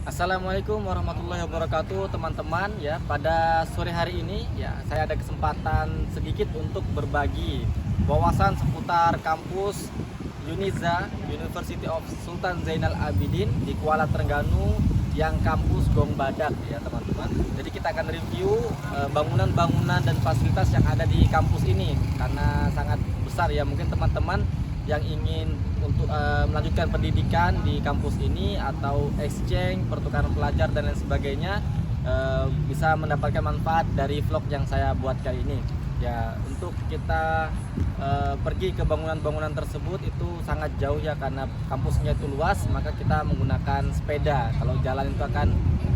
Assalamualaikum warahmatullahi wabarakatuh teman-teman ya. Pada sore hari ini ya saya ada kesempatan sedikit untuk berbagi wawasan seputar kampus Uniza University of Sultan Zainal Abidin di Kuala Terengganu yang kampus Gong Badak ya teman-teman. Jadi kita akan review bangunan-bangunan dan fasilitas yang ada di kampus ini karena sangat besar ya. Mungkin teman-teman yang ingin untuk melanjutkan pendidikan di kampus ini atau exchange, pertukaran pelajar dan lain sebagainya bisa mendapatkan manfaat dari vlog yang saya buat kali ini. Ya, untuk kita pergi ke bangunan-bangunan tersebut itu sangat jauh ya karena kampusnya itu luas, maka kita menggunakan sepeda. Kalau jalan itu akan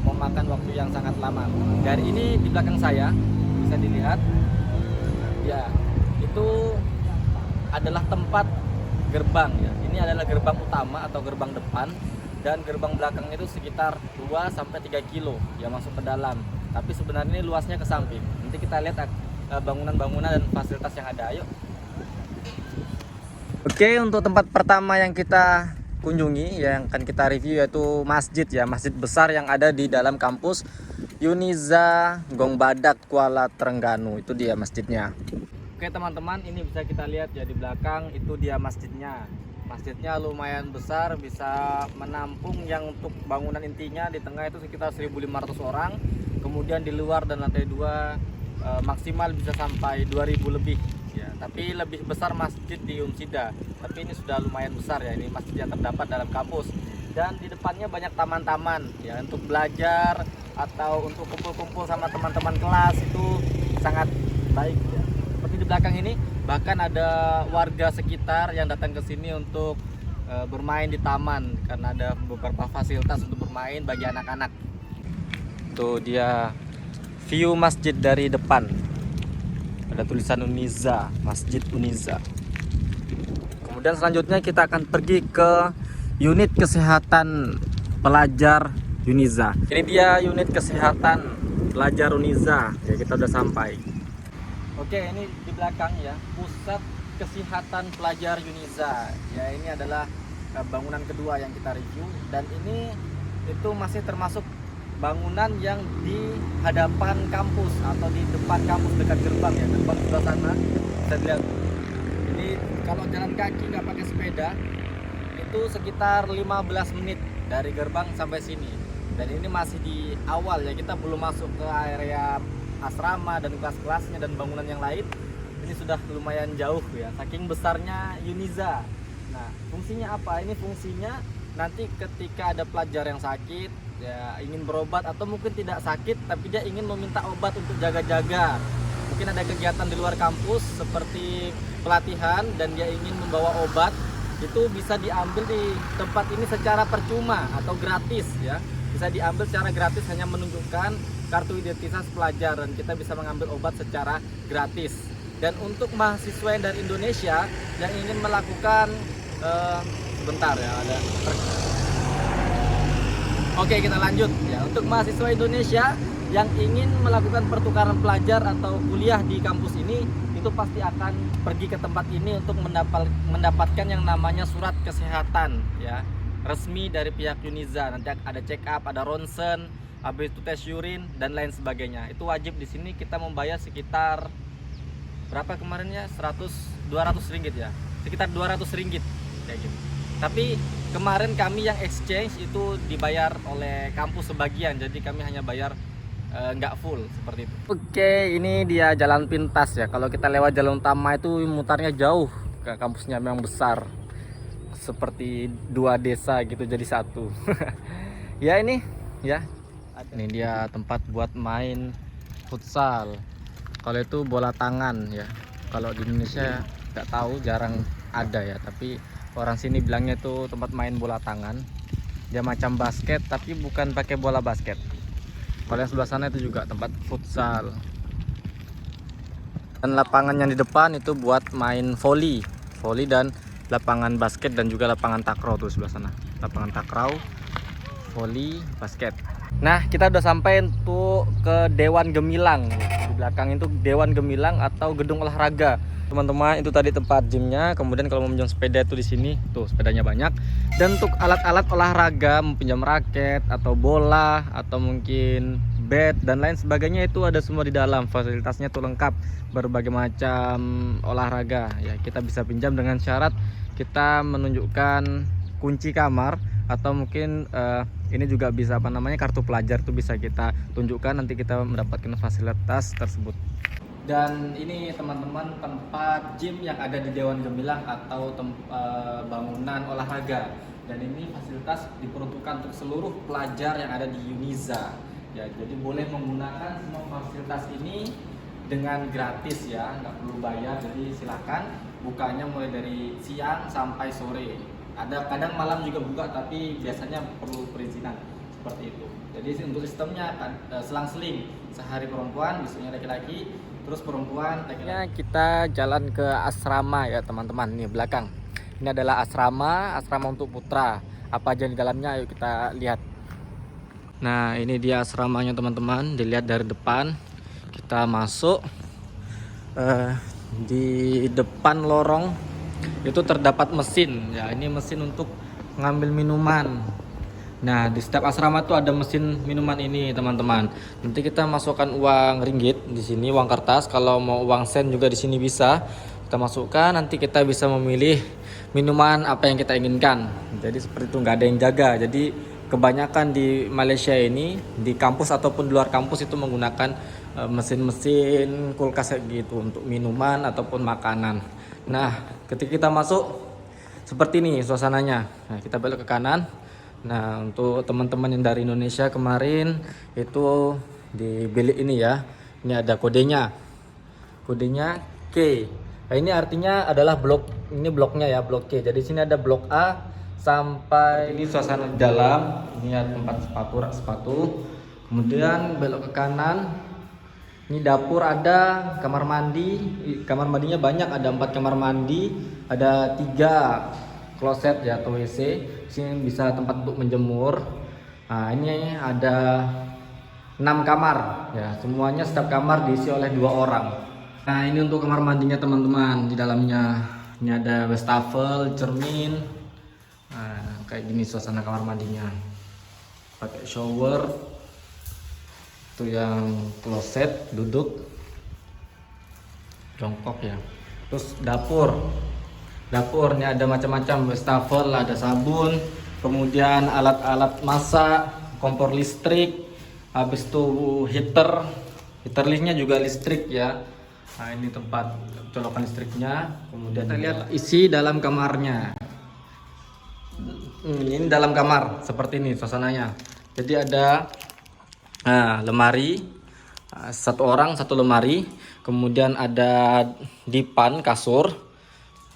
memakan waktu yang sangat lama. Dari ini di belakang saya bisa dilihat ya, itu adalah tempat gerbang ya. Ini adalah gerbang utama atau gerbang depan, dan gerbang belakang itu sekitar 2 sampai 3 kilo ya masuk ke dalam. Tapi sebenarnya ini luasnya ke samping. Nanti kita lihat bangunan-bangunan dan fasilitas yang ada. Ayo. Oke, untuk tempat pertama yang kita kunjungi yang akan kita review yaitu masjid ya, masjid besar yang ada di dalam kampus Uniza Gong Badak Kuala Terengganu. Itu dia masjidnya. Oke teman-teman, ini bisa kita lihat ya di belakang itu dia masjidnya. Masjidnya lumayan besar, bisa menampung yang untuk bangunan intinya di tengah itu sekitar 1.500 orang. Kemudian di luar dan lantai 2 maksimal bisa sampai 2.000 lebih ya. Tapi lebih besar masjid di Umsida. Tapi ini sudah lumayan besar ya, ini masjid yang terdapat dalam kampus. Dan di depannya banyak taman-taman ya untuk belajar atau untuk kumpul-kumpul sama teman-teman kelas, itu sangat baik ya. Seperti di belakang ini bahkan ada warga sekitar yang datang ke sini untuk bermain di taman karena ada beberapa fasilitas untuk bermain bagi anak-anak. Tuh dia view masjid dari depan. Ada tulisan Uniza, Masjid Uniza. Kemudian selanjutnya kita akan pergi ke unit kesehatan pelajar Uniza. Ini dia unit kesehatan pelajar Uniza. Ya, kita udah sampai. Oke, ini di belakang ya, pusat kesehatan pelajar Uniza. Ya, ini adalah bangunan kedua yang kita review, dan ini itu masih termasuk bangunan yang di hadapan kampus atau di depan kampus dekat gerbang ya, gerbang sebelah sana. Bisa dilihat. Ini kalau jalan kaki nggak pakai sepeda itu sekitar 15 menit dari gerbang sampai sini. Dan ini masih di awal ya, kita belum masuk ke area asrama dan kelas-kelasnya dan bangunan yang lain. Ini sudah lumayan jauh ya, saking besarnya Uniza. Nah, fungsinya apa? Ini fungsinya nanti ketika ada pelajar yang sakit ya, ingin berobat atau mungkin tidak sakit tapi dia ingin meminta obat untuk jaga-jaga. Mungkin ada kegiatan di luar kampus seperti pelatihan dan dia ingin membawa obat, itu bisa diambil di tempat ini secara percuma atau gratis ya. Bisa diambil secara gratis, hanya menunjukkan kartu identitas pelajar dan kita bisa mengambil obat secara gratis. Dan untuk mahasiswa yang dari Indonesia yang ingin melakukan sebentar ya, ada. Oke, kita lanjut ya. Untuk mahasiswa Indonesia yang ingin melakukan pertukaran pelajar atau kuliah di kampus ini, itu pasti akan pergi ke tempat ini untuk mendapatkan yang namanya surat kesehatan ya, resmi dari pihak Uniza. Nanti ada check up, ada ronsen, habis itu tes urin dan lain sebagainya. Itu wajib di sini. Kita membayar sekitar berapa kemarinnya? 200 ringgit ya. Sekitar 200 ringgit kayak gitu. Tapi kemarin kami yang exchange itu dibayar oleh kampus sebagian. Jadi kami hanya bayar nggak full seperti itu. Oke, ini dia jalan pintas ya. Kalau kita lewat jalan utama itu mutarnya jauh. Ke kampusnya memang besar. Seperti 2 desa gitu jadi satu. Ya ini ya. Ini dia tempat buat main futsal. Kalau itu bola tangan ya. Kalau di Indonesia nggak tahu, jarang ada ya. Tapi orang sini bilangnya itu tempat main bola tangan. Dia macam basket tapi bukan pakai bola basket. Kalau yang sebelah sana itu juga tempat futsal. Dan lapangan yang di depan itu buat main volley dan lapangan basket dan juga lapangan takraw tuh sebelah sana. Lapangan takraw, volley, basket. Nah, kita udah sampai untuk ke Dewan Gemilang. Di belakang itu Dewan Gemilang atau gedung olahraga. Teman-teman, itu tadi tempat gymnya. Kemudian kalau mau minjam sepeda itu di sini, tuh sepedanya banyak. Dan untuk alat-alat olahraga, pinjam raket atau bola atau mungkin bat dan lain sebagainya itu ada semua di dalam. Fasilitasnya tuh lengkap, berbagai macam olahraga. Ya, kita bisa pinjam dengan syarat kita menunjukkan kunci kamar atau mungkin ini juga bisa apa namanya kartu pelajar tuh bisa kita tunjukkan, nanti kita mendapatkan fasilitas tersebut. Dan ini teman-teman tempat gym yang ada di Dewan Gemilang atau bangunan olahraga. Dan ini fasilitas diperuntukkan untuk seluruh pelajar yang ada di Uniza. Ya, jadi boleh menggunakan semua fasilitas ini dengan gratis ya, nggak perlu bayar. Jadi silakan, bukanya mulai dari siang sampai sore. Ada kadang malam juga buka, tapi biasanya perlu perizinan seperti itu. Jadi untuk sistemnya selang-seling, sehari perempuan, besoknya laki-laki, terus perempuan laki-laki. Kita jalan ke asrama ya teman-teman, nih belakang. Ini adalah asrama untuk putra. Apa aja di dalamnya, ayo kita lihat. Nah, ini dia asramanya teman-teman, dilihat dari depan. Kita masuk. Di depan lorong itu terdapat mesin ya, ini mesin untuk ngambil minuman. Nah, di setiap asrama tuh ada mesin minuman ini teman-teman. Nanti kita masukkan uang ringgit di sini, uang kertas. Kalau mau uang sen juga di sini bisa kita masukkan. Nanti kita bisa memilih minuman apa yang kita inginkan. Jadi seperti itu, nggak ada yang jaga. Jadi kebanyakan di Malaysia ini, di kampus ataupun di luar kampus itu menggunakan mesin-mesin kulkas gitu untuk minuman ataupun makanan. Nah, ketika kita masuk seperti ini suasananya. Nah, kita belok ke kanan. Nah, untuk teman-teman yang dari Indonesia kemarin itu di bilik ini ya. Ini ada kodenya. Kodenya K. Nah, ini artinya adalah blok, ini bloknya ya, blok K. Jadi sini ada blok A sampai ini suasana di dalam. Ini ada tempat sepatu, rak sepatu. Kemudian belok ke kanan. Ini dapur, ada kamar mandi. Kamar mandinya banyak, ada 4 kamar mandi, ada 3 kloset ya atau WC. Sini bisa tempat untuk menjemur. Nah, ini ada 6 kamar ya, semuanya setiap kamar diisi oleh 2 orang. Nah, ini untuk kamar mandinya teman-teman. Di dalamnya ini ada wastafel, cermin. Nah, kayak gini suasana kamar mandinya. Pakai shower. Itu yang kloset, duduk jongkok ya. Terus dapur ini ada macam-macam, wastafel, ada sabun, kemudian alat-alat masak, kompor listrik, habis itu heater listriknya juga listrik ya. Nah, ini tempat colokan listriknya. Kemudian kita lihat isi dalam kamarnya. Ini dalam kamar seperti ini suasananya. Jadi ada lemari, 1 orang 1 lemari. Kemudian ada dipan, kasur.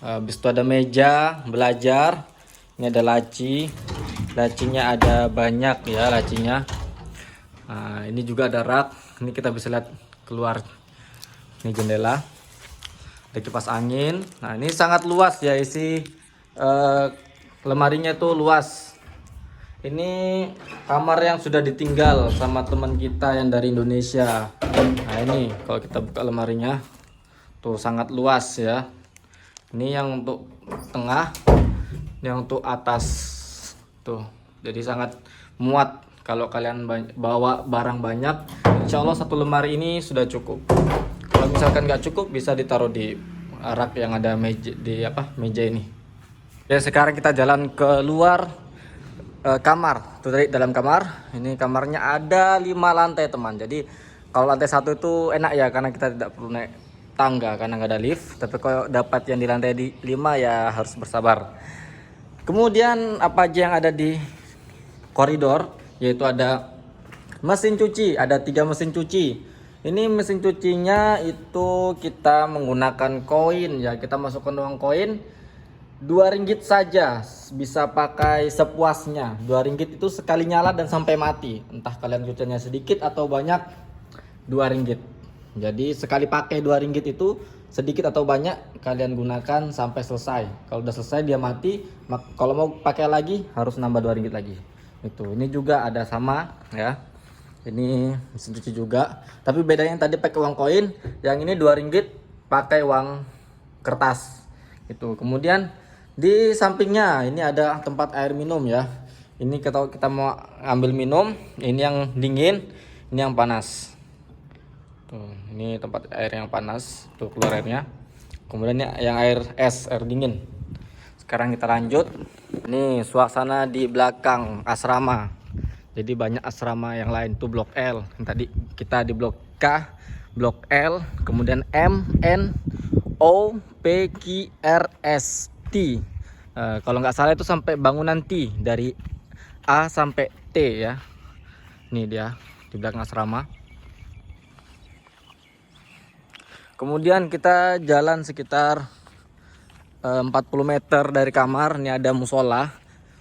Habis itu ada meja belajar. Ini ada lacinya ada banyak ya lacinya. Ini juga ada rak. Ini kita bisa lihat keluar. Ini jendela. Ada kipas angin. Nah, ini sangat luas ya, isi lemarinya tuh luas. Ini kamar yang sudah ditinggal sama teman kita yang dari Indonesia. Nah, ini kalau kita buka lemarinya tuh sangat luas ya. Ini yang untuk tengah, yang untuk atas tuh. Jadi sangat muat kalau kalian bawa barang banyak. Insya Allah 1 lemari ini sudah cukup. Kalau misalkan nggak cukup bisa ditaruh di rak yang ada meja ini. Ya, sekarang kita jalan ke luar. Kamar tuh, dari dalam kamar. Ini kamarnya ada 5 lantai teman. Jadi kalau lantai 1 itu enak ya, karena kita tidak perlu naik tangga karena nggak ada lift. Tapi kalau dapat yang di lantai 5 ya harus bersabar. Kemudian apa aja yang ada di koridor, yaitu ada mesin cuci, ada 3 mesin cuci. Ini mesin cucinya itu kita menggunakan koin ya, kita masukkan uang koin. 2 ringgit saja, bisa pakai sepuasnya. 2 ringgit itu sekali nyala dan sampai mati. Entah kalian cucinya sedikit atau banyak, 2 ringgit. Jadi sekali pakai 2 ringgit itu sedikit atau banyak kalian gunakan sampai selesai. Kalau udah selesai dia mati, kalau mau pakai lagi harus nambah 2 ringgit lagi. Itu. Ini juga ada sama ya. Ini mesin cuci juga. Tapi bedanya yang tadi pakai uang koin, yang ini 2 ringgit pakai uang kertas itu. Kemudian di sampingnya ini ada tempat air minum ya. Ini kita mau ambil minum, ini yang dingin, ini yang panas. Tuh, ini tempat air yang panas, tuh keluar airnya. Kemudian ini yang air es, air dingin. Sekarang kita lanjut. Ini suasana di belakang asrama. Jadi banyak asrama yang lain tuh blok L. Tadi kita di blok K, blok L, kemudian M, N, O, P, Q, R, S, T. Kalau nggak salah itu sampai bangunan T, dari A sampai T ya. Ini dia di belakang asrama. Kemudian kita jalan sekitar 40 meter dari kamar. Ini ada musola,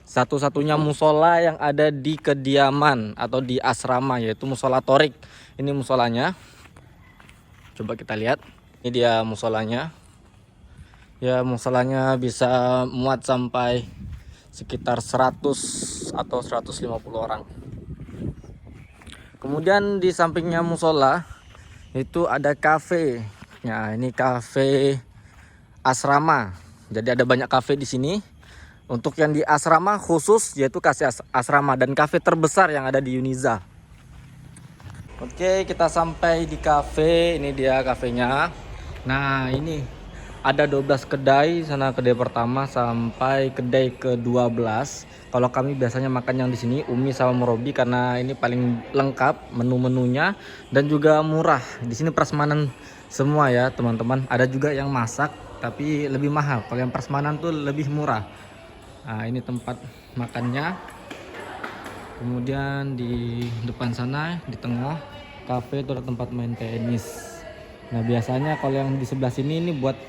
satu-satunya musola yang ada di kediaman atau di asrama, yaitu musola Torik. Ini musolanya, coba kita lihat. Ini dia musolanya. Ya, musolanya bisa muat sampai sekitar 100 atau 150 orang. Kemudian di sampingnya musola itu ada kafe. Nah, ini kafe asrama. Jadi ada banyak kafe di sini. Untuk yang di asrama khusus yaitu kafe asrama dan kafe terbesar yang ada di Yuniza. Oke, kita sampai di kafe. Ini dia kafenya. Nah, ini ada 12 kedai, sana kedai pertama sampai kedai ke-12. Kalau kami biasanya makan yang di sini Umi sama Merobi karena ini paling lengkap menu-menunya dan juga murah. Di sini prasmanan semua ya, teman-teman. Ada juga yang masak tapi lebih mahal. Kalau yang prasmanan tuh lebih murah. Nah, ini tempat makannya. Kemudian di depan sana, di tengah kafe itu ada tempat main tenis. Nah, biasanya kalau yang di sebelah sini ini buat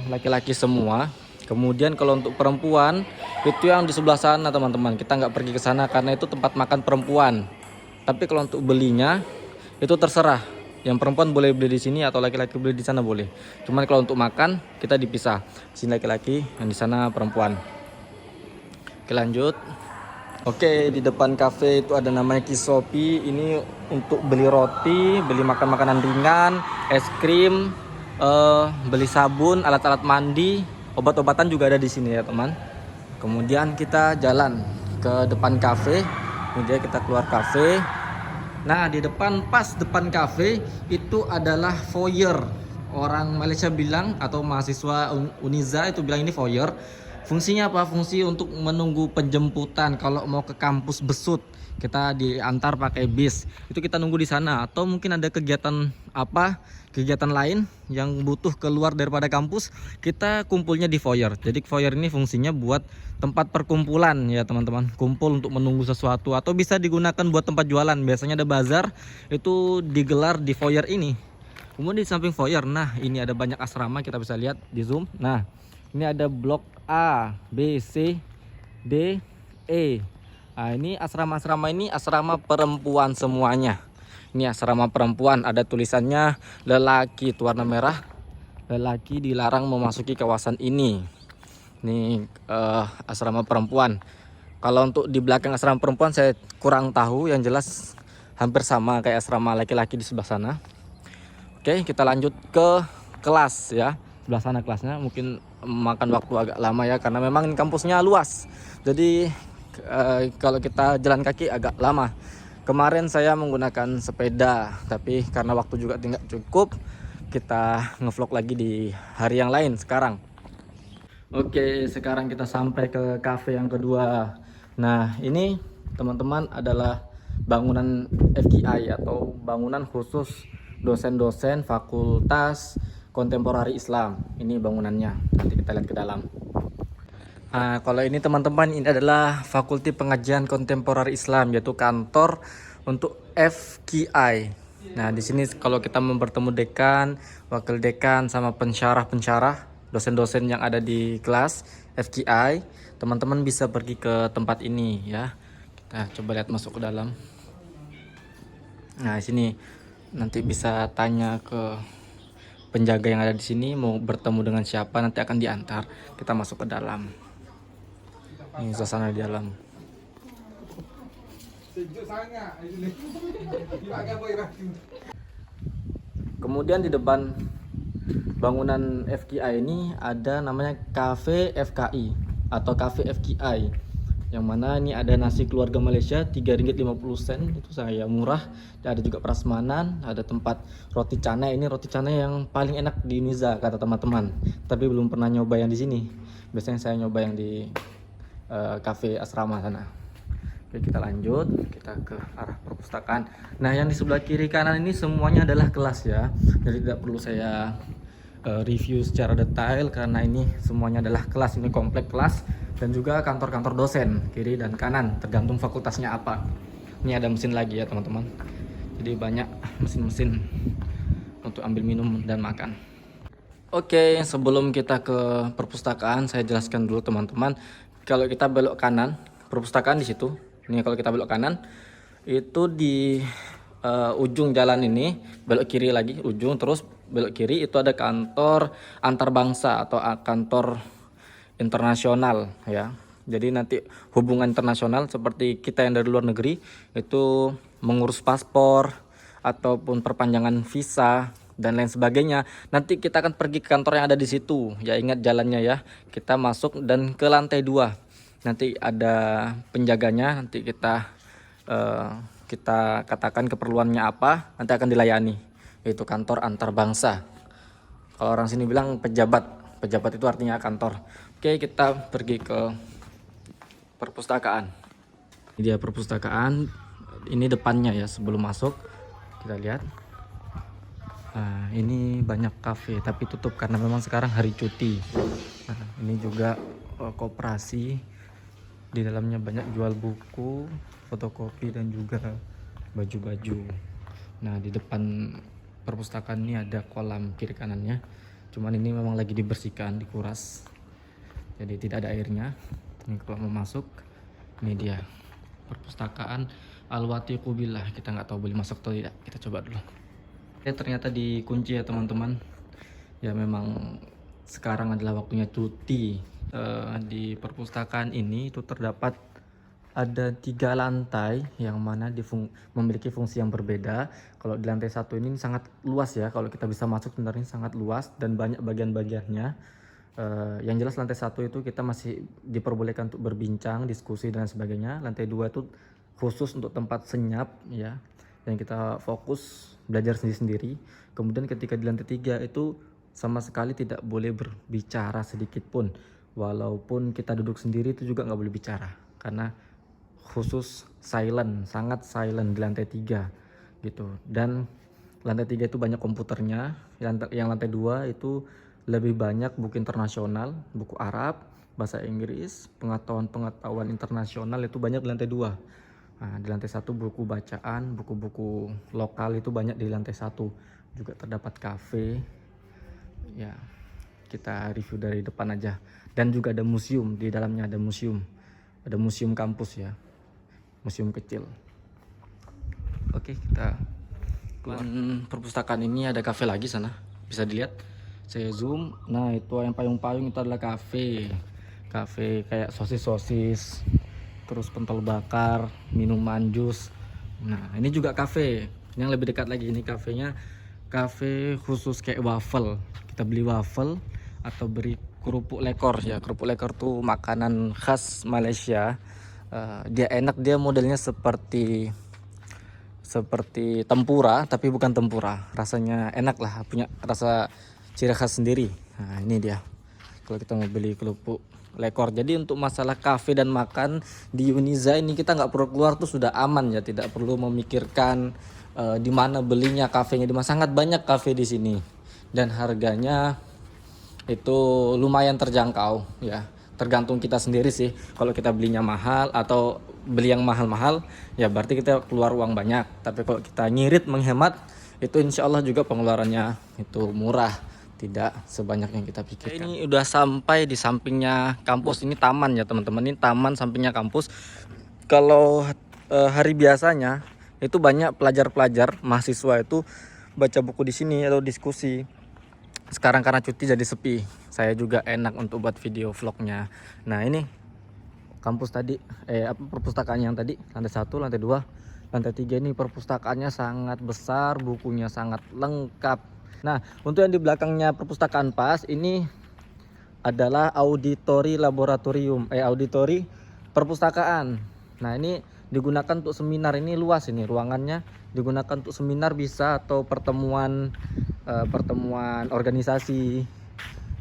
laki-laki semua. Kemudian kalau untuk perempuan itu yang di sebelah sana, teman-teman. Kita nggak pergi ke sana karena itu tempat makan perempuan. Tapi kalau untuk belinya itu terserah. Yang perempuan boleh beli di sini atau laki-laki beli di sana boleh. Cuman kalau untuk makan kita dipisah. Sini laki-laki, yang di sana perempuan. Oke, lanjut. Oke, di depan kafe itu ada namanya Kisopi. Ini untuk beli roti, beli makan makanan ringan, es krim, beli sabun, alat-alat mandi, obat-obatan juga ada di sini ya, teman. Kemudian kita jalan ke depan kafe. Kemudian kita keluar kafe. Nah, di depan, pas depan kafe itu adalah foyer. Orang Malaysia bilang, atau mahasiswa Uniza itu bilang ini foyer. Fungsinya apa? Fungsi untuk menunggu penjemputan kalau mau ke kampus Besut. Kita diantar pakai bis. Itu kita nunggu di sana. Atau mungkin ada kegiatan apa? Kegiatan lain yang butuh keluar daripada kampus, kita kumpulnya di foyer. Jadi foyer ini fungsinya buat tempat perkumpulan ya, teman-teman. Kumpul untuk menunggu sesuatu atau bisa digunakan buat tempat jualan. Biasanya ada bazar itu digelar di foyer ini. Kemudian di samping foyer, nah ini ada banyak asrama, kita bisa lihat di zoom. Nah, ini ada blok A, B, C, D, E. Nah, ini asrama-asrama ini asrama perempuan semuanya. Ini asrama perempuan, ada tulisannya lelaki itu warna merah. Lelaki dilarang memasuki kawasan ini. Ini asrama perempuan. Kalau untuk di belakang asrama perempuan saya kurang tahu, yang jelas hampir sama kayak asrama laki-laki di sebelah sana. Oke, kita lanjut ke kelas ya. Sebelah sana kelasnya, mungkin makan waktu agak lama ya karena memang kampusnya luas. Jadi kalau kita jalan kaki agak lama. Kemarin saya menggunakan sepeda, tapi karena waktu juga tidak cukup, kita ngevlog lagi di hari yang lain sekarang. Oke, sekarang kita sampai ke cafe yang kedua. Nah, ini teman-teman adalah bangunan FKI atau bangunan khusus dosen-dosen Fakultas Kontemporari Islam. Ini bangunannya. Nanti kita lihat ke dalam. Nah, kalau ini teman-teman, ini adalah Fakulti Pengajian Kontemporer Islam, yaitu kantor untuk FKI. Nah, di sini kalau kita bertemu dekan, wakil dekan, sama pensyarah-pensyarah, dosen-dosen yang ada di kelas FKI, teman-teman bisa pergi ke tempat ini ya. Kita coba lihat masuk ke dalam. Nah, di sini nanti bisa tanya ke penjaga yang ada di sini mau bertemu dengan siapa, nanti akan diantar. Kita masuk ke dalam. Ini suasana di dalam. Kemudian di depan bangunan FKI ini ada namanya Cafe FKI atau Cafe FKI, yang mana ini ada nasi keluarga Malaysia Rp3.50, itu saya murah. Dan ada juga prasmanan, ada tempat roti canai. Ini roti canai yang paling enak di Yuniza kata teman-teman, tapi belum pernah nyoba yang di sini. Biasanya saya nyoba yang di cafe asrama sana. Oke, kita lanjut, kita ke arah perpustakaan. Nah, yang di sebelah kiri kanan ini semuanya adalah kelas ya, jadi tidak perlu saya review secara detail karena ini semuanya adalah kelas. Ini komplek kelas dan juga kantor-kantor dosen kiri dan kanan, tergantung fakultasnya apa. Ini ada mesin lagi ya teman-teman, jadi banyak mesin-mesin untuk ambil minum dan makan. Oke, sebelum kita ke perpustakaan, saya jelaskan dulu teman-teman. Kalau kita belok kanan, perpustakaan di situ. Ini kalau kita belok kanan, itu di ujung jalan ini, belok kiri lagi, ujung terus belok kiri itu ada kantor antar bangsa atau kantor internasional ya. Jadi nanti hubungan internasional seperti kita yang dari luar negeri itu mengurus paspor ataupun perpanjangan visa dan lain sebagainya. Nanti kita akan pergi ke kantor yang ada di situ. Ya, ingat jalannya ya. Kita masuk dan ke lantai 2. Nanti ada penjaganya, nanti kita katakan keperluannya apa, nanti akan dilayani. Itu kantor antar bangsa. Kalau orang sini bilang pejabat. Pejabat itu artinya kantor. Oke, kita pergi ke perpustakaan. Ini dia perpustakaan. Ini depannya ya, sebelum masuk kita lihat. Nah, ini banyak kafe tapi tutup karena memang sekarang hari cuti. Nah, ini juga koperasi. Di dalamnya banyak jual buku, fotokopi dan juga baju-baju. Nah, di depan perpustakaan ini ada kolam kiri kanannya. Cuman ini memang lagi dibersihkan, dikuras. Jadi tidak ada airnya. Ini kalau mau masuk, ini dia perpustakaan Al-Watiqu Billah. Kita nggak tahu boleh masuk atau tidak. Kita coba dulu. Ternyata dikunci ya teman-teman. Ya memang sekarang adalah waktunya cuti. Di perpustakaan ini itu terdapat ada 3 lantai yang mana memiliki fungsi yang berbeda. Kalau di lantai 1 ini sangat luas ya, kalau kita bisa masuk sebenarnya sangat luas dan banyak bagian-bagiannya. Yang jelas lantai 1 itu kita masih diperbolehkan untuk berbincang, diskusi dan sebagainya. Lantai 2 itu khusus untuk tempat senyap ya, yang kita fokus belajar sendiri-sendiri. Kemudian ketika di lantai 3 itu sama sekali tidak boleh berbicara sedikit pun. Walaupun kita duduk sendiri itu juga nggak boleh bicara karena khusus silent, sangat silent di lantai 3 gitu. Dan lantai 3 itu banyak komputernya. Yang lantai 2 itu lebih banyak buku internasional, buku Arab, bahasa Inggris, pengetahuan internasional itu banyak di lantai 2. Nah, di lantai 1 buku bacaan, buku-buku lokal itu banyak di lantai 1. Juga terdapat kafe. Ya, kita review dari depan aja. Dan juga ada museum, di dalamnya ada museum. Ada museum kampus ya. Museum kecil. Oke, kita keluar. Perpustakaan ini ada kafe lagi sana. Bisa dilihat. Saya zoom. Nah, itu yang payung-payung itu adalah kafe. Kafe kayak sosis-sosis, terus pentol bakar, minuman, jus. Nah, ini juga kafe. Yang lebih dekat lagi ini kafenya kafe khusus kayak waffle. Kita beli waffle atau beri kerupuk lekor ya. Kerupuk lekor tuh makanan khas Malaysia. Dia enak, dia modelnya seperti tempura tapi bukan tempura. Rasanya enak lah, punya rasa ciri khas sendiri. Nah, ini dia. Kalau kita mau beli kerupuk lekor. Jadi untuk masalah kafe dan makan di Yuniza ini kita nggak perlu keluar tuh sudah aman ya. Tidak perlu memikirkan di mana belinya, kafenya di mana. Sangat banyak kafe di sini dan harganya itu lumayan terjangkau ya. Tergantung kita sendiri sih. Kalau kita belinya mahal atau beli yang mahal-mahal ya berarti kita keluar uang banyak. Tapi kalau kita ngirit menghemat itu insya Allah juga pengeluarannya itu murah, tidak sebanyak yang kita pikirkan. Ini udah sampai di sampingnya kampus. Ini taman ya teman-teman. Ini taman sampingnya kampus. Kalau hari biasanya itu banyak pelajar-pelajar mahasiswa itu baca buku di sini atau diskusi. Sekarang karena cuti jadi sepi. Saya juga enak untuk buat video vlognya. Nah, ini kampus tadi, perpustakaan yang tadi, lantai 1, lantai 2, lantai 3 ini perpustakaannya sangat besar, bukunya sangat lengkap. Nah, untuk yang di belakangnya perpustakaan PAS ini adalah auditori perpustakaan. Nah, ini digunakan untuk seminar, ini luas ini ruangannya, digunakan untuk seminar bisa atau pertemuan organisasi,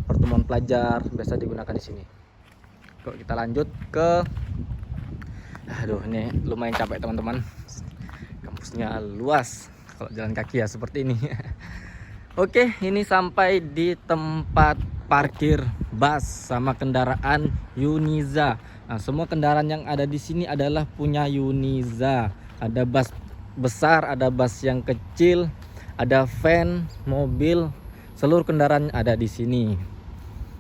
pertemuan pelajar biasa digunakan di sini. Kok kita lanjut ke ini lumayan capek teman-teman. Kampusnya luas kalau jalan kaki ya seperti ini. Oke, ini sampai di tempat parkir bus sama kendaraan Yuniza. Nah, semua kendaraan yang ada di sini adalah punya Yuniza. Ada bus besar, ada bus yang kecil, ada van, mobil, seluruh kendaraan ada di sini.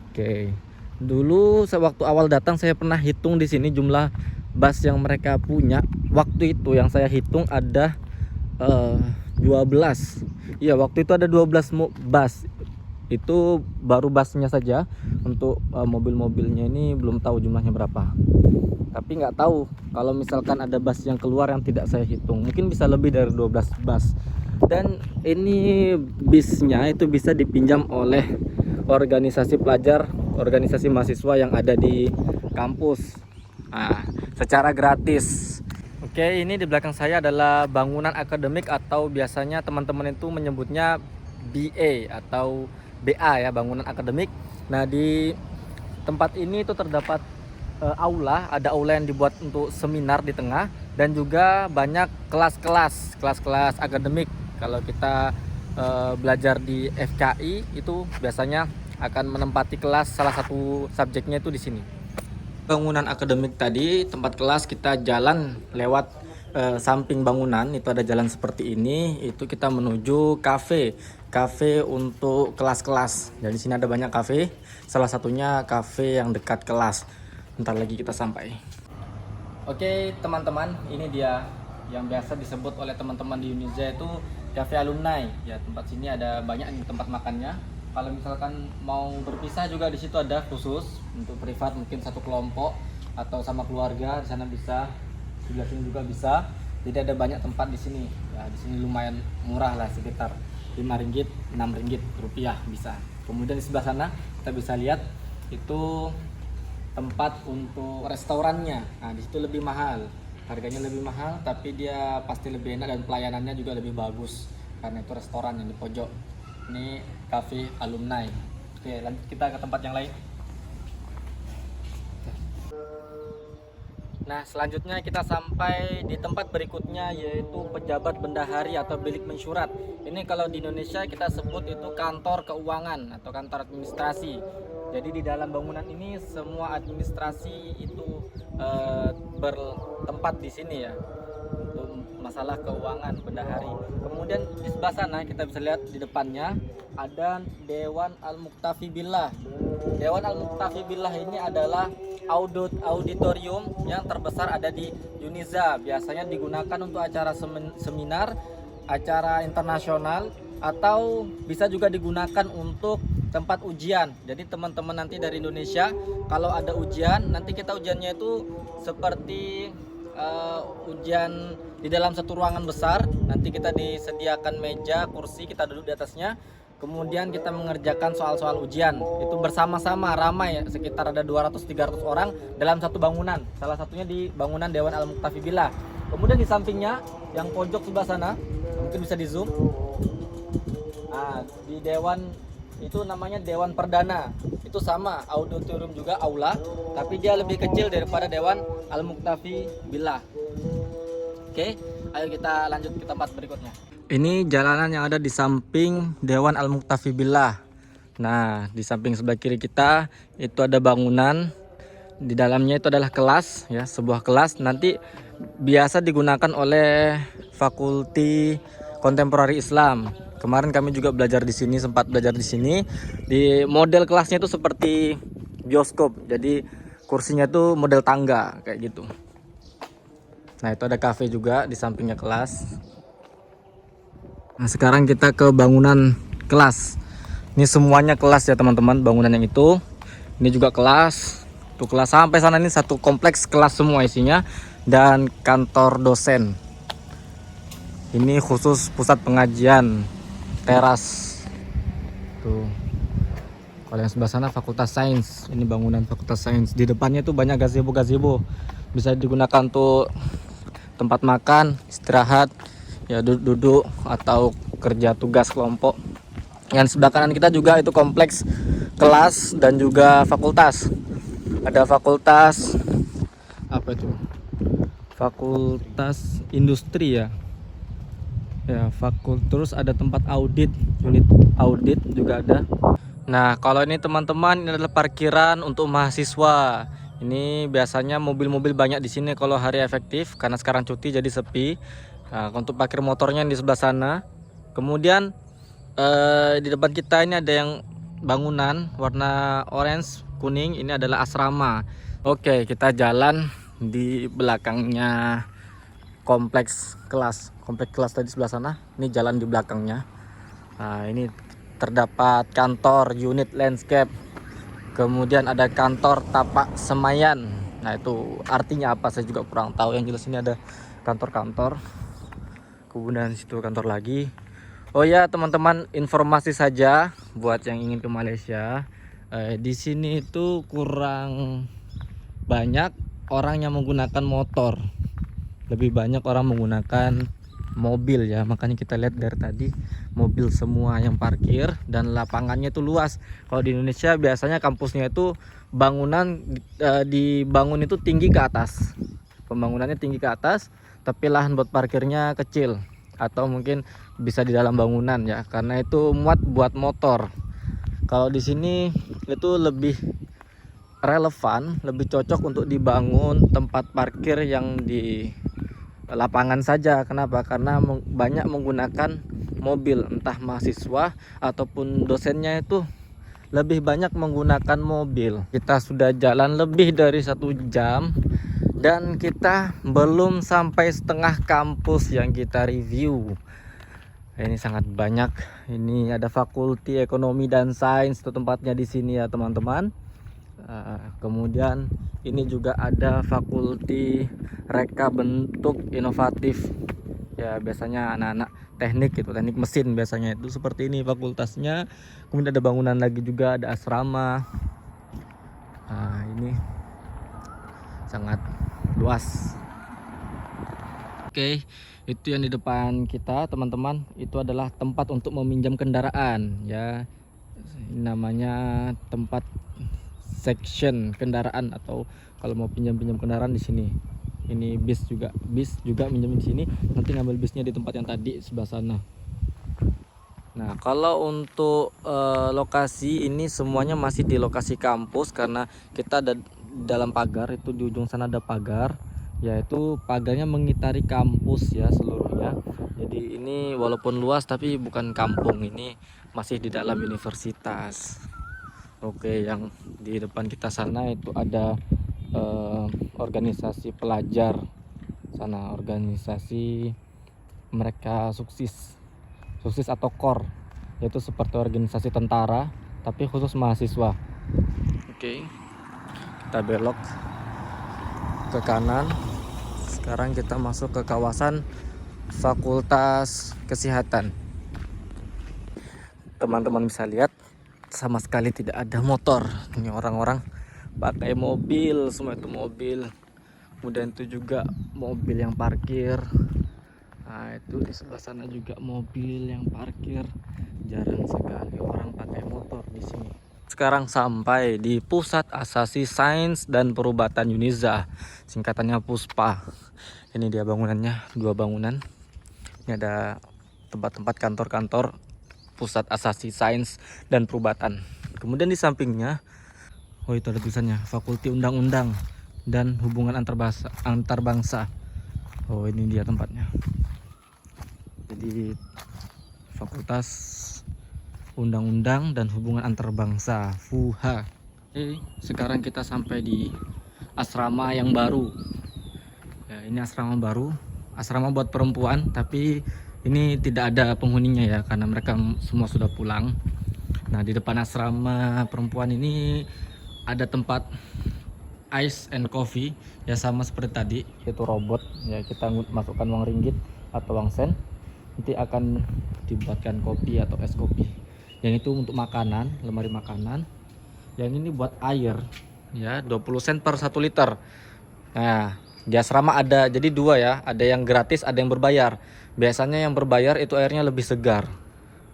Oke. Dulu waktu awal datang saya pernah hitung di sini jumlah bus yang mereka punya. Waktu itu yang saya hitung ada 12. Iya, waktu itu ada 12 bus. Itu baru busnya saja. Untuk mobil-mobilnya ini belum tahu jumlahnya berapa. Tapi nggak tahu kalau misalkan ada bus yang keluar yang tidak saya hitung. Mungkin bisa lebih dari 12 bus. Dan ini bisnya itu bisa dipinjam oleh organisasi pelajar, organisasi mahasiswa yang ada di kampus. Nah, secara gratis. Oke, ini di belakang saya adalah bangunan akademik atau biasanya teman-teman itu menyebutnya BA atau BA ya, bangunan akademik. Nah, di tempat ini itu terdapat aula, ada aula yang dibuat untuk seminar di tengah dan juga banyak kelas-kelas akademik. Kalau kita belajar di FKI itu biasanya akan menempati kelas, salah satu subjeknya itu di sini. Bangunan akademik tadi, tempat kelas, kita jalan lewat samping bangunan itu ada jalan seperti ini, itu kita menuju kafe untuk kelas-kelas. Jadi sini ada banyak kafe, salah satunya kafe yang dekat kelas. Bentar lagi kita sampai. Oke teman-teman, ini dia yang biasa disebut oleh teman-teman di Yuniza itu kafe alumni. Ya, tempat sini ada banyak nih tempat makannya. Kalau misalkan mau berpisah juga di situ ada khusus untuk privat, mungkin satu kelompok atau sama keluarga di sana bisa, di sini juga bisa. Jadi ada banyak tempat di sini. Ya, di sini lumayan murah lah, sekitar 5 ringgit, 6 ringgit rupiah bisa. Kemudian di sebelah sana kita bisa lihat itu tempat untuk restorannya. Nah, di situ lebih mahal. Harganya lebih mahal tapi dia pasti lebih enak dan pelayanannya juga lebih bagus karena itu restoran yang di pojok. Ini cafe alumni. Oke, lanjut kita ke tempat yang lain. Nah, selanjutnya kita sampai di tempat berikutnya yaitu pejabat bendahari atau bilik mensyurat. Ini kalau di Indonesia kita sebut itu kantor keuangan atau kantor administrasi. Jadi di dalam bangunan ini semua administrasi itu bertempat di sini ya. Untuk masalah keuangan bendahari. Kemudian di sebelah sana kita bisa lihat di depannya ada Dewan Al-Muktafi Billah. Dewan Al-Muktafi Billah ini adalah auditorium yang terbesar ada di Yuniza. Biasanya digunakan untuk acara seminar, acara internasional, atau bisa juga digunakan untuk tempat ujian. Jadi teman-teman nanti dari Indonesia kalau ada ujian, nanti kita ujiannya itu seperti ujian di dalam satu ruangan besar. Nanti kita disediakan meja, kursi, kita duduk di atasnya. Kemudian kita mengerjakan soal-soal ujian. Itu bersama-sama, ramai, sekitar ada 200-300 orang dalam satu bangunan. Salah satunya di bangunan Dewan Al-Muktafi Billah. Kemudian di sampingnya, yang pojok sebelah sana, mungkin bisa di zoom. Nah, di Dewan itu namanya Dewan Perdana. Itu sama, auditorium juga, aula, tapi dia lebih kecil daripada Dewan Al-Muktafi Billah. Oke, ayo kita lanjut ke tempat berikutnya. Ini jalanan yang ada di samping Dewan Al-Muktafi Billah. Nah, di samping sebelah kiri kita itu ada bangunan. Di dalamnya itu adalah kelas, ya, sebuah kelas. Nanti biasa digunakan oleh Fakulti Kontemporari Islam. Kemarin kami juga belajar di sini, sempat belajar di sini. Di model kelasnya itu seperti bioskop. Jadi kursinya itu model tangga kayak gitu. Nah, itu ada kafe juga di sampingnya kelas. Nah, sekarang kita ke bangunan kelas. Ini semuanya kelas ya teman-teman, bangunan yang itu. Ini juga kelas. Tuh kelas sampai sana, ini satu kompleks kelas semua isinya. Dan kantor dosen. Ini khusus pusat pengajian, teras tuh. Kalau yang sebelah sana Fakultas Sains. Ini bangunan Fakultas Sains. Di depannya tuh banyak gazebo. Bisa digunakan untuk tempat makan, istirahat, ya duduk atau kerja tugas kelompok. Yang sebelah kanan kita juga itu kompleks kelas dan juga fakultas. Ada fakultas apa itu? Fakultas industri ya. Ya, terus ada tempat audit, unit audit juga ada. Nah, kalau ini teman-teman, ini adalah parkiran untuk mahasiswa. Ini biasanya mobil-mobil banyak di sini kalau hari efektif, karena sekarang cuti jadi sepi. Nah, untuk parkir motornya di sebelah sana. Kemudian di depan kita ini ada yang bangunan warna orange kuning. Ini adalah asrama. Oke, kita jalan di belakangnya kompleks kelas tadi sebelah sana. Ini jalan di belakangnya. Nah, ini terdapat kantor unit landscape, kemudian ada kantor tapak semayan. Nah, itu artinya apa saya juga kurang tahu. Yang jelas ini ada kantor-kantor, kemudian situ kantor lagi. Oh ya teman-teman, informasi saja buat yang ingin ke Malaysia, di sini itu kurang banyak orang yang menggunakan motor, lebih banyak orang menggunakan mobil ya. Makanya kita lihat dari tadi mobil semua yang parkir dan lapangannya itu luas. Kalau di Indonesia biasanya kampusnya itu bangunan dibangun itu tinggi ke atas, pembangunannya tinggi ke atas, tapi lahan buat parkirnya kecil atau mungkin bisa di dalam bangunan ya, karena itu muat buat motor. Kalau di sini itu lebih relevan, lebih cocok untuk dibangun tempat parkir yang di lapangan saja. Kenapa? Karena banyak menggunakan mobil, entah mahasiswa ataupun dosennya itu lebih banyak menggunakan mobil. Kita sudah jalan lebih dari 1 jam dan kita belum sampai setengah kampus yang kita review. Ini sangat banyak. Ini ada Fakulti Ekonomi dan Sains, itu tempatnya di sini ya teman-teman. Kemudian ini juga ada Fakulti Reka Bentuk Inovatif ya, biasanya anak-anak teknik gitu, teknik mesin biasanya itu seperti ini fakultasnya. Kemudian ada bangunan lagi juga, ada asrama. Nah, ini sangat luas. Oke, itu yang di depan kita teman-teman, itu adalah tempat untuk meminjam kendaraan ya. Ini namanya tempat section kendaraan, atau kalau mau pinjam kendaraan di sini. Ini bis juga minjem di sini. Nanti ngambil bisnya di tempat yang tadi sebelah sana. Nah, kalau untuk lokasi ini semuanya masih di lokasi kampus, karena kita ada dalam pagar. Itu di ujung sana ada pagar, yaitu pagarnya mengitari kampus ya seluruhnya. Jadi ini walaupun luas tapi bukan kampung, ini masih di dalam universitas. Oke, yang di depan kita sana itu ada organisasi pelajar sana, organisasi mereka sukses atau KOR, yaitu seperti organisasi tentara tapi khusus mahasiswa. Oke, kita belok ke kanan. Sekarang kita masuk ke kawasan Fakultas Kesehatan. Teman-teman bisa lihat sama sekali tidak ada motor. Ini orang-orang pakai mobil, semua itu mobil. Kemudian itu juga mobil yang parkir. Nah, itu di sebelah sana juga mobil yang parkir. Jarang sekali orang pakai motor di sini. Sekarang sampai di Pusat Asasi Sains dan Perubatan Uniza, singkatannya PUSPA. Ini dia bangunannya, 2 bangunan. Ini ada tempat-tempat kantor-kantor Pusat Asasi Sains dan Perubatan. Kemudian di sampingnya, oh itu ada tulisannya Fakulti Undang-Undang dan Hubungan Antarbangsa. Oh, ini dia tempatnya. Jadi Fakultas Undang-Undang dan Hubungan Antarbangsa, FUHA. Sekarang kita sampai di asrama yang baru. Ya, ini asrama baru, asrama buat perempuan, tapi ini tidak ada penghuninya ya, karena mereka semua sudah pulang. Nah, di depan asrama perempuan ini ada tempat ice and coffee ya, sama seperti tadi, yaitu robot ya. Kita masukkan uang ringgit atau uang sen, nanti akan dibuatkan kopi atau es kopi. Yang itu untuk makanan, lemari makanan. Yang ini buat air ya, 20 sen per 1 liter. Nah, di asrama ada jadi dua ya, ada yang gratis, ada yang berbayar. Biasanya yang berbayar itu airnya lebih segar.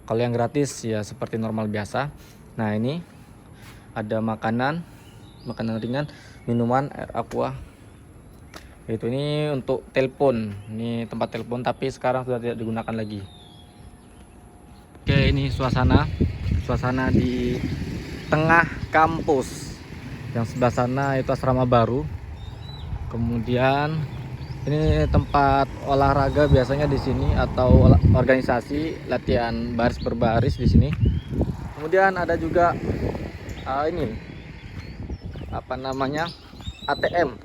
Kalau yang gratis ya seperti normal biasa. Nah, ini ada makanan ringan, minuman, air aqua. Itu ini untuk telepon. Ini tempat telepon tapi sekarang sudah tidak digunakan lagi. Oke, ini suasana di tengah kampus. Yang sebelah sana itu asrama baru. Kemudian ini tempat olahraga biasanya di sini, atau organisasi latihan baris berbaris di sini. Kemudian ada juga ini apa namanya, ATM.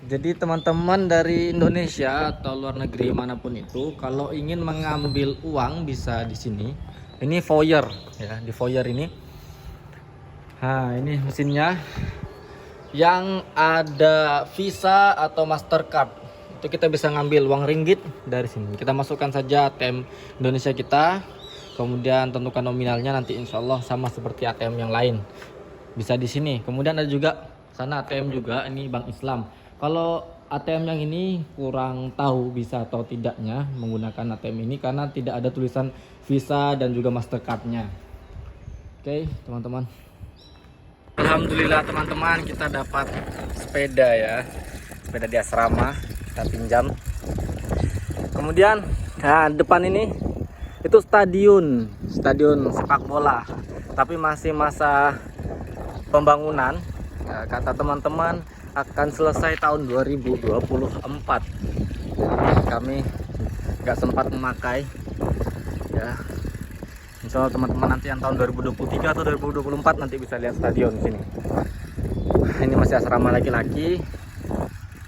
Jadi teman-teman dari Indonesia atau luar negeri manapun itu, kalau ingin mengambil uang bisa di sini. Ini foyer ya, di foyer ini. Nah, ini mesinnya. Yang ada Visa atau Mastercard, itu kita bisa ngambil uang ringgit dari sini. Kita masukkan saja ATM Indonesia kita, kemudian tentukan nominalnya, nanti insya Allah sama seperti ATM yang lain. Bisa di sini. Kemudian ada juga sana ATM juga, ini Bank Islam. Kalau ATM yang ini kurang tahu bisa atau tidaknya menggunakan ATM ini karena tidak ada tulisan Visa dan juga Mastercardnya. Oke teman-teman, alhamdulillah teman-teman, kita dapat sepeda ya, sepeda di asrama kita pinjam. Kemudian nah depan ini itu stadion sepak bola, tapi masih masa pembangunan. Nah, kata teman-teman akan selesai tahun 2024. Kami nggak sempat memakai ya. Insya Allah teman-teman nanti yang tahun 2023 atau 2024 nanti bisa lihat stadion di sini. Ini masih asrama laki-laki.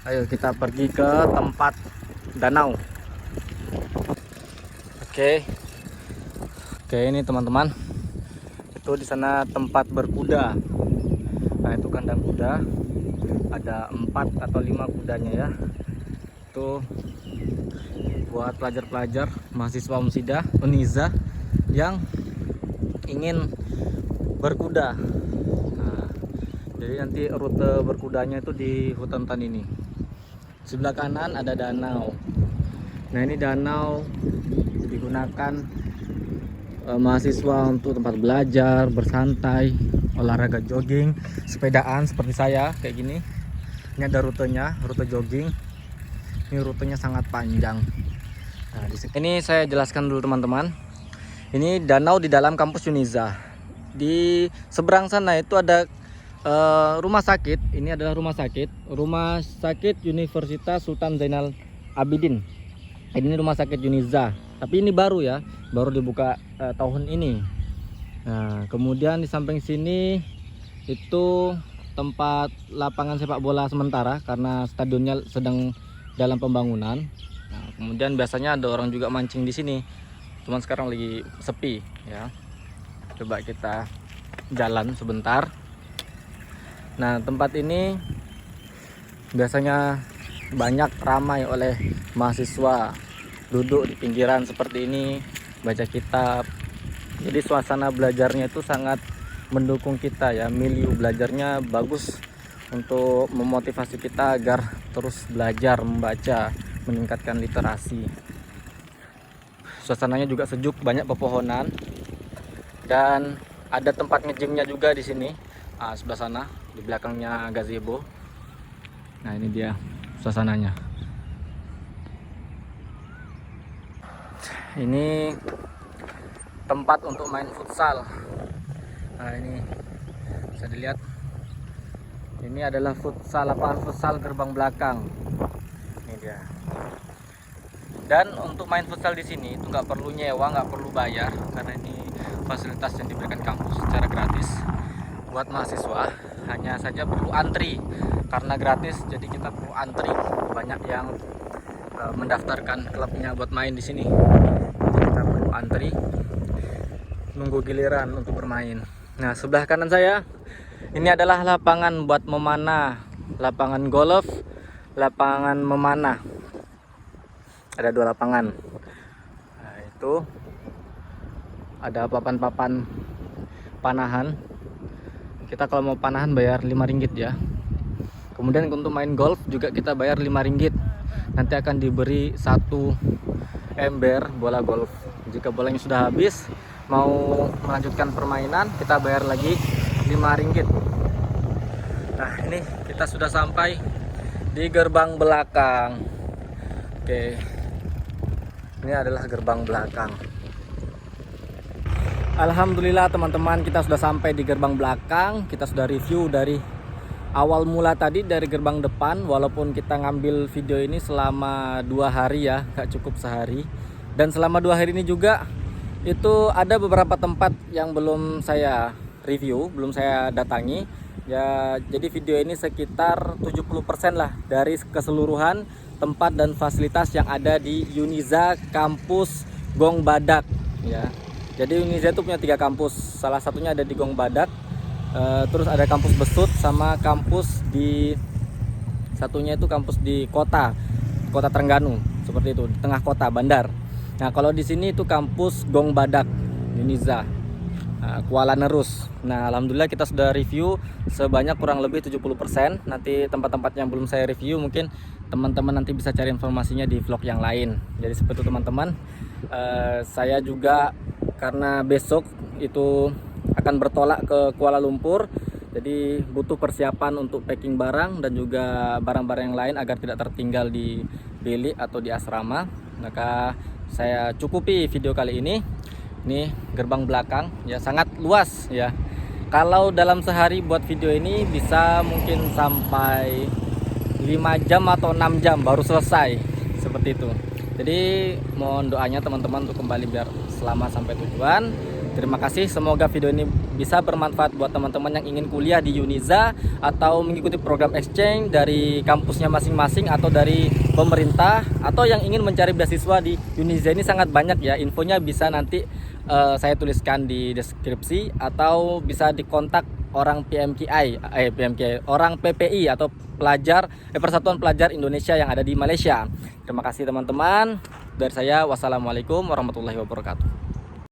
Ayo kita pergi ke tempat danau. Oke, ini teman-teman. Itu di sana tempat berkuda. Nah, itu kandang kuda. Ada 4 atau 5 kudanya ya. Itu buat pelajar-pelajar mahasiswa Uniza yang ingin berkuda. Nah, jadi nanti rute berkudanya itu di hutan ini. Sebelah kanan ada danau. Nah, ini danau digunakan mahasiswa untuk tempat belajar, bersantai, olahraga, jogging, sepedaan seperti saya kayak gini. Ini ada rutenya, rute jogging. Ini rutenya sangat panjang. Nah, di sini saya jelaskan dulu teman-teman. Ini danau di dalam kampus Uniza. Di seberang sana itu ada rumah sakit. Ini adalah rumah sakit Universitas Sultan Zainal Abidin. Ini rumah sakit Uniza. Tapi ini baru ya, baru dibuka tahun ini. Nah, kemudian di samping sini itu tempat lapangan sepak bola sementara karena stadionnya sedang dalam pembangunan. Nah, kemudian biasanya ada orang juga mancing di sini. Cuman sekarang lagi sepi ya. Coba kita jalan sebentar. Nah, tempat ini biasanya banyak ramai oleh mahasiswa, duduk di pinggiran seperti ini, baca kitab. Jadi suasana belajarnya itu sangat mendukung kita ya, milieu belajarnya bagus untuk memotivasi kita agar terus belajar membaca, meningkatkan literasi. Suasananya juga sejuk, banyak pepohonan, dan ada tempat ngejimnya juga di sini. Sebelah sana, di belakangnya gazebo. Nah, ini dia suasananya. Ini tempat untuk main futsal. Nah, ini bisa dilihat. Ini adalah lapangan futsal gerbang belakang. Ini dia. Dan untuk main futsal di sini itu nggak perlu nyewa, nggak perlu bayar, karena ini fasilitas yang diberikan kampus secara gratis buat mahasiswa. Hanya saja perlu antri, karena gratis jadi kita perlu antri. Banyak yang mendaftarkan klubnya buat main di sini, jadi kita perlu antri nunggu giliran untuk bermain. Nah, sebelah kanan saya ini adalah lapangan buat memanah, lapangan golf, lapangan memanah. Ada 2 lapangan. Nah, itu ada papan-papan panahan. Kita kalau mau panahan bayar 5 ringgit ya. Kemudian untuk main golf juga kita bayar 5 ringgit. Nanti akan diberi 1 ember bola golf. Jika bolanya sudah habis, mau melanjutkan permainan, kita bayar lagi 5 ringgit. Nah, ini kita sudah sampai di gerbang belakang. Oke. Ini adalah gerbang belakang. Alhamdulillah teman-teman, kita sudah sampai di gerbang belakang. Kita sudah review dari awal mula tadi, dari gerbang depan. Walaupun kita ngambil video ini selama 2 hari ya, gak cukup sehari. Dan selama 2 hari ini juga itu ada beberapa tempat yang belum saya review, belum saya datangi ya. Jadi video ini sekitar 70% lah dari keseluruhan tempat dan fasilitas yang ada di Uniza kampus Gong Badak ya. Jadi Uniza itu punya 3 kampus, salah satunya ada di Gong Badak, terus ada kampus Besut, sama kampus di satunya itu kampus di kota Terengganu, seperti itu, di tengah kota bandar. Nah, kalau di sini itu kampus Gong Badak Uniza Kuala Nerus. Nah, alhamdulillah kita sudah review sebanyak kurang lebih 70%. Nanti tempat-tempat yang belum saya review mungkin teman-teman nanti bisa cari informasinya di vlog yang lain. Jadi seperti itu teman-teman. Saya juga karena besok itu akan bertolak ke Kuala Lumpur, jadi butuh persiapan untuk packing barang dan juga barang-barang yang lain agar tidak tertinggal di bilik atau di asrama. Maka saya cukupi video kali ini. Ini gerbang belakang ya, sangat luas ya. Kalau dalam sehari buat video ini bisa mungkin sampai 5 jam atau 6 jam baru selesai, seperti itu. Jadi mohon doanya teman-teman untuk kembali biar selamat sampai tujuan. Terima kasih, semoga video ini bisa bermanfaat buat teman-teman yang ingin kuliah di Uniza atau mengikuti program exchange dari kampusnya masing-masing atau dari pemerintah, atau yang ingin mencari beasiswa di Uniza. Ini sangat banyak ya, infonya bisa nanti saya tuliskan di deskripsi, atau bisa dikontak orang orang PPI atau Persatuan Pelajar Indonesia yang ada di Malaysia. Terima kasih teman-teman. Dari saya, wassalamualaikum warahmatullahi wabarakatuh.